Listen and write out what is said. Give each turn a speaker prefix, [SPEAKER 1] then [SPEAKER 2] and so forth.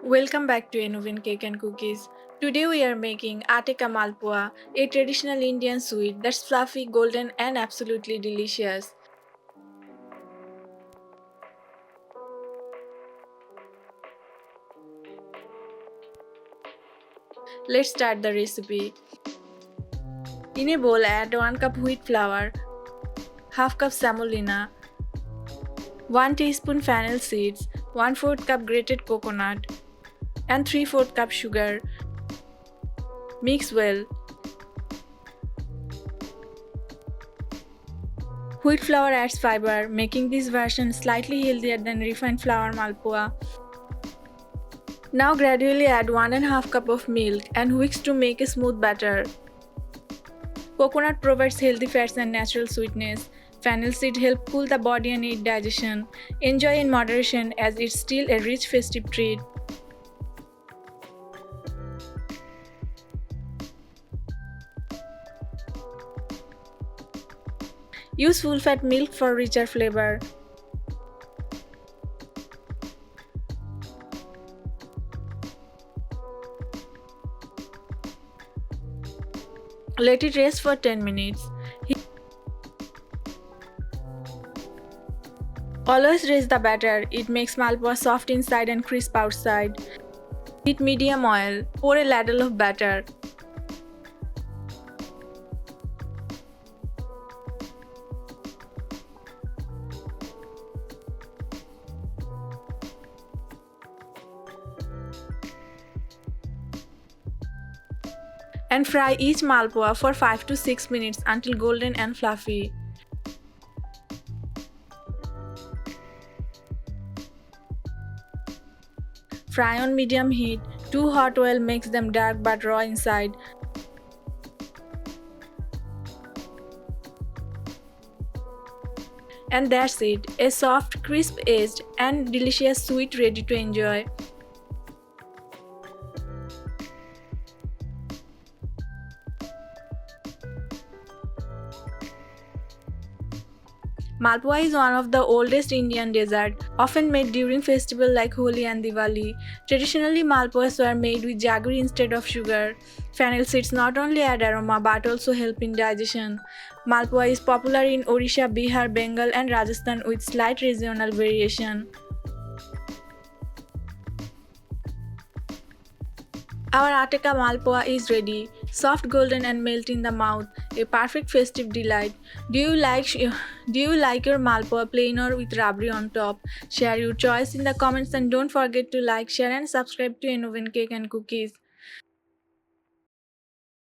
[SPEAKER 1] Welcome back to Enovin Cake and Cookies. Today we are making Atte Ka Malpua, a traditional Indian sweet that's fluffy, golden and absolutely delicious. Let's start the recipe. In a bowl add 1 cup wheat flour, half cup semolina, 1 teaspoon fennel seeds, 1/4 cup grated coconut and 3/4 cup sugar. Mix well. Wheat flour adds fiber, making this version slightly healthier than refined flour malpua. Now gradually add 1 1/2 cup of milk and whisk to make a smooth batter. Coconut provides healthy fats and natural sweetness. Fennel seed help cool the body and aid digestion. Enjoy in moderation as it's still a rich festive treat. Use full-fat milk for richer flavor. Let it rest for 10 minutes. Always raise the batter, it makes malpua soft inside and crisp outside. Heat medium oil, pour a ladle of batter. And fry each malpua for 5 to 6 minutes until golden and fluffy. Fry on medium heat. Too hot oil makes them dark but raw inside. And that's it, a soft, crisp-edged and delicious sweet ready to enjoy. Malpua is one of the oldest Indian desserts, often made during festivals like Holi and Diwali. Traditionally, malpuas were made with jaggery instead of sugar. Fennel seeds not only add aroma but also help in digestion. Malpua is popular in Odisha, Bihar, Bengal and Rajasthan with slight regional variation. Our Atte Ka Malpua is ready, soft, golden and melt in the mouth, a perfect festive delight. Do you like your malpua plain or with rabri on top? Share your choice in the comments and don't forget to like, share and subscribe to Enovin Cake and Cookies.